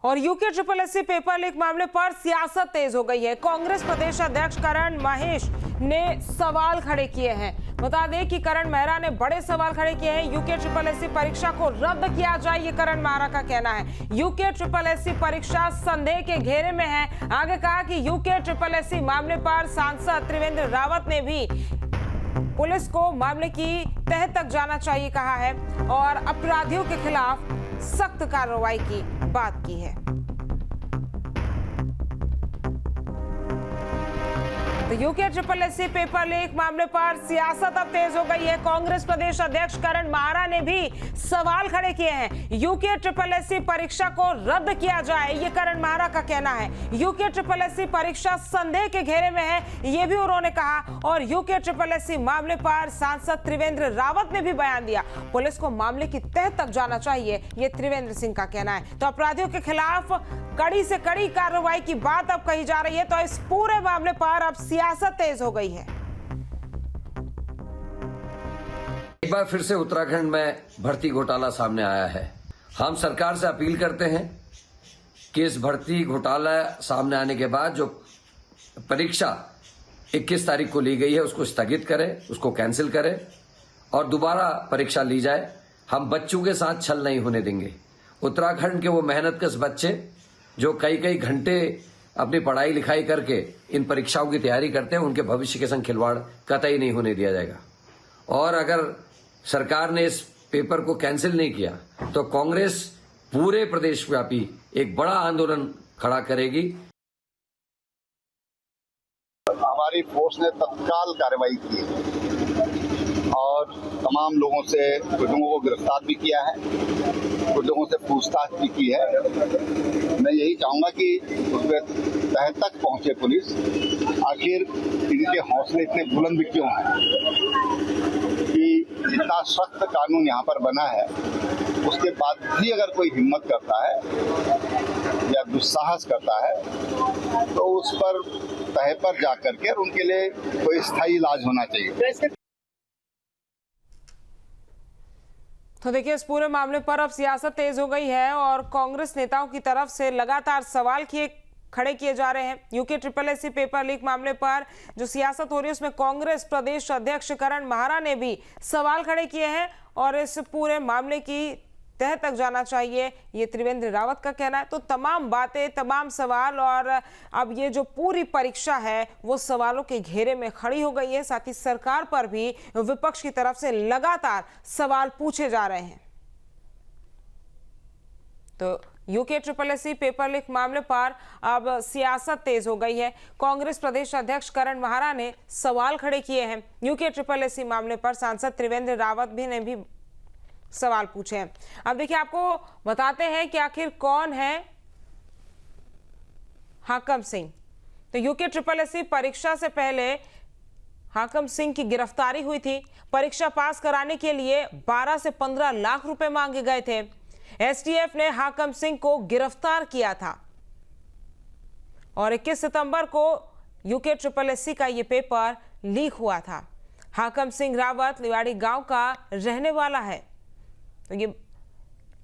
और UK triple SC paper leak मामले पर सियासत तेज हो गई है। कांग्रेस प्रदेश अध्यक्ष करण महेश ने सवाल खड़े किए हैं। बता दें कि करण मेहरा ने बड़े सवाल खड़े किए हैं। यूके ट्रिपल एससी परीक्षा को रद्द किया जाए, ये करण मेहरा का कहना है। यूके ट्रिपल एससी परीक्षा संदेह के घेरे में है। आगे कहा कि यूके ट्रिपल एससी मामले पर सांसद त्रिवेंद्र रावत ने भी पुलिस को मामले की तह तक जाना चाहिए कहा है और अपराधियों के खिलाफ सख्त कार्रवाई की बात की है। तो UK triple SC paper leak मामले पर सियासत अब तेज हो गई है। कांग्रेस प्रदेश अध्यक्ष करण मेहरा ने भी सवाल खड़े किए हैं। यूके ट्रिपल एससी परीक्षा को रद्द किया जाए, ये करण मेहरा का कहना है। यूके ट्रिपल एससी परीक्षा संदेह के घेरे में है, ये भी उन्होंने कहा। और यूके ट्रिपल एससी मामले पर सांसद त्रिवेंद्र रावत ने भी बयान दिया। पुलिस को मामले की तह तक जाना चाहिए, ये त्रिवेंद्र सिंह का कहना है। तो अपराधियों के खिलाफ कड़ी से कड़ी कार्रवाई की बात अब कही जा रही है। तो इस पूरे मामले पर अब सियासत तेज हो गई है। एक बार फिर से उत्तराखंड में भर्ती घोटाला सामने आया है। हम सरकार से अपील करते हैं कि इस भर्ती घोटाला सामने आने के बाद जो परीक्षा 21 तारीख को ली गई है उसको स्थगित करें, उसको कैंसिल करें और दोबारा परीक्षा ली जाए। हम बच्चों के साथ छल नहीं होने देंगे। उत्तराखंड के वो मेहनतकश बच्चे जो कई कई घंटे अपनी पढ़ाई लिखाई करके इन परीक्षाओं की तैयारी करते हैं, उनके भविष्य के संग खिलवाड़ कतई नहीं होने दिया जाएगा। और अगर सरकार ने इस पेपर को कैंसिल नहीं किया तो कांग्रेस पूरे प्रदेश व्यापी एक बड़ा आंदोलन खड़ा करेगी। हमारी फोर्स ने तत्काल कार्रवाई की और तमाम लोगों से कुछ लोगों को गिरफ्तार भी किया है, कुछ लोगों से पूछताछ भी की है। मैं यही चाहूंगा कि उसमें तह तक पहुंचे पुलिस। आखिर इनके हौसले इतने बुलंद क्यों हैं कि इतना सख्त कानून यहाँ पर बना है, उसके बाद भी अगर कोई हिम्मत करता है या दुस्साहस करता है तो उस पर तह पर जा करके उनके लिए कोई स्थायी इलाज होना चाहिए। तो देखिए, इस पूरे मामले पर अब सियासत तेज हो गई है और कांग्रेस नेताओं की तरफ से लगातार सवाल खड़े किए जा रहे हैं। UK triple SC paper leak मामले पर जो सियासत हो रही है उसमें कांग्रेस प्रदेश अध्यक्ष करण मेहरा ने भी सवाल खड़े किए हैं और इस पूरे मामले की तह तक जाना चाहिए, ये त्रिवेंद्र रावत का कहना है। तो तमाम बातें, तमाम सवाल और अब ये जो पूरी परीक्षा है वो सवालों के घेरे में खड़ी हो गई है। साथ ही सरकार पर भी विपक्ष की तरफ से लगातार सवाल पूछे जा रहे हैं। तो UK triple SC paper leak मामले पर अब सियासत तेज हो गई है। कांग्रेस प्रदेश अध्यक्ष करण मेहरा ने सवाल खड़े किए हैं। यूके ट्रिपल एससी मामले पर सांसद त्रिवेंद्र रावत ने भी सवाल पूछे हैं। अब देखिए, आपको बताते हैं कि आखिर कौन है हाकम सिंह। तो यूके ट्रिपल एससी परीक्षा से पहले हाकम सिंह की गिरफ्तारी हुई थी। परीक्षा पास कराने के लिए 12 से 15 लाख रुपए मांगे गए थे। एसटीएफ ने हाकम सिंह को गिरफ्तार किया था और 21 सितंबर को यूके ट्रिपल एससी का यह पेपर लीक हुआ था। हाकम सिंह रावत लिवाड़ी गांव का रहने वाला है। तो ये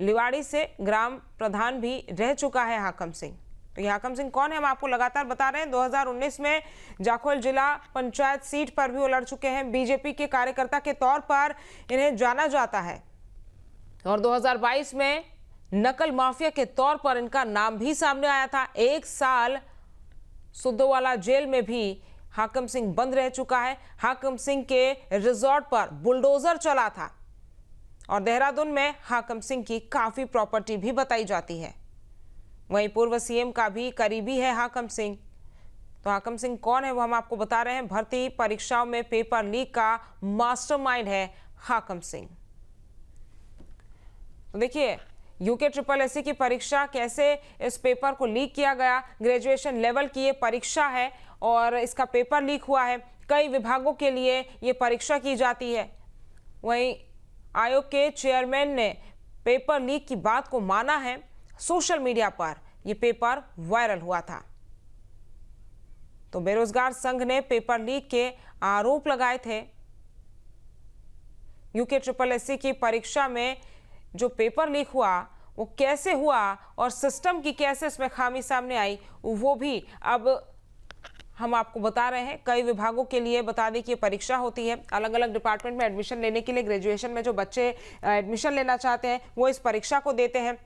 लिवाड़ी से ग्राम प्रधान भी रह चुका है हाकम सिंह। तो ये हाकम सिंह कौन है, हम आपको लगातार बता रहे हैं। 2019 में जाखोल जिला पंचायत सीट पर भी वो लड़ चुके हैं। बीजेपी के कार्यकर्ता के तौर पर इन्हें जाना जाता है और 2022 में नकल माफिया के तौर पर इनका नाम भी सामने आया था। 1 साल सुद्धोवाला जेल में भी हाकम सिंह बंद रह चुका है। हाकम सिंह के रिजॉर्ट पर बुलडोजर चला था और देहरादून में हाकम सिंह की काफी प्रॉपर्टी भी बताई जाती है। वहीं पूर्व सीएम का भी करीबी है हाकम सिंह। तो हाकम सिंह कौन है वो हम आपको बता रहे हैं। भर्ती परीक्षाओं में पेपर लीक का मास्टरमाइंड है हाकम सिंह। तो देखिए, यूके ट्रिपल एससी की परीक्षा कैसे इस पेपर को लीक किया गया। ग्रेजुएशन लेवल की ये परीक्षा है और इसका पेपर लीक हुआ है। कई विभागों के लिए ये परीक्षा की जाती है। वहीं आयोग के चेयरमैन ने पेपर लीक की बात को माना है। सोशल मीडिया पर यह पेपर वायरल हुआ था। तो बेरोजगार संघ ने पेपर लीक के आरोप लगाए थे। यूके ट्रिपल एससी की परीक्षा में जो पेपर लीक हुआ वो कैसे हुआ और सिस्टम की कैसे इसमें खामी सामने आई, वो भी अब हम आपको बता रहे हैं। कई विभागों के लिए बता दें कि ये परीक्षा होती है, अलग अलग डिपार्टमेंट में एडमिशन लेने के लिए ग्रेजुएशन में जो बच्चे एडमिशन लेना चाहते हैं वो इस परीक्षा को देते हैं।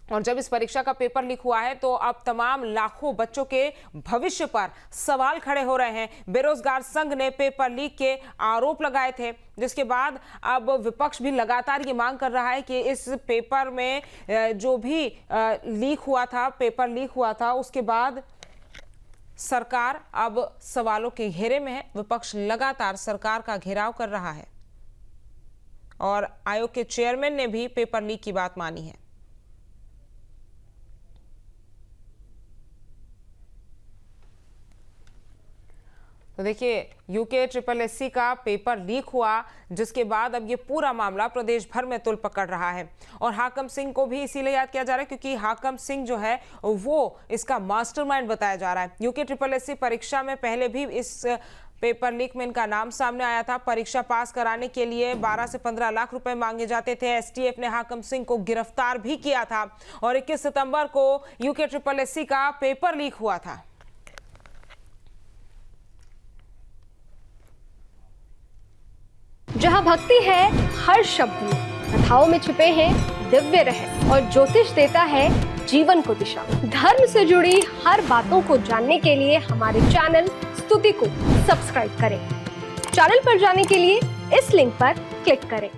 और जब इस परीक्षा का पेपर लीक हुआ है तो अब तमाम लाखों बच्चों के भविष्य पर सवाल खड़े हो रहे हैं। बेरोजगार संघ ने पेपर लीक के आरोप लगाए थे, जिसके बाद अब विपक्ष भी लगातार ये मांग कर रहा है कि इस पेपर में जो भी लीक हुआ था, पेपर लीक हुआ था, उसके बाद सरकार अब सवालों के घेरे में है। विपक्ष लगातार सरकार का घेराव कर रहा है और आयोग के चेयरमैन ने भी पेपर लीक की बात मानी है। तो देखिए, यूके SSSC का पेपर लीक हुआ, जिसके बाद अब ये पूरा मामला प्रदेश भर में तुल पकड़ रहा है। और हाकम सिंह को भी इसीलिए याद किया जा रहा है क्योंकि हाकम सिंह जो है वो इसका मास्टरमाइंड बताया जा रहा है। यूके SSSC परीक्षा में पहले भी इस पेपर लीक में इनका नाम सामने आया था। परीक्षा पास कराने के लिए 12 से 15 लाख रुपए मांगे जाते थे। STF ने हाकम सिंह को गिरफ्तार भी किया था और 21 सितंबर को यूके SSSC का पेपर लीक हुआ था। जहाँ भक्ति है हर शब्द में, कथाओं में छुपे हैं दिव्य रहस्य और ज्योतिष देता है जीवन को दिशा। धर्म से जुड़ी हर बातों को जानने के लिए हमारे चैनल स्तुति को सब्सक्राइब करें। चैनल पर जाने के लिए इस लिंक पर क्लिक करें।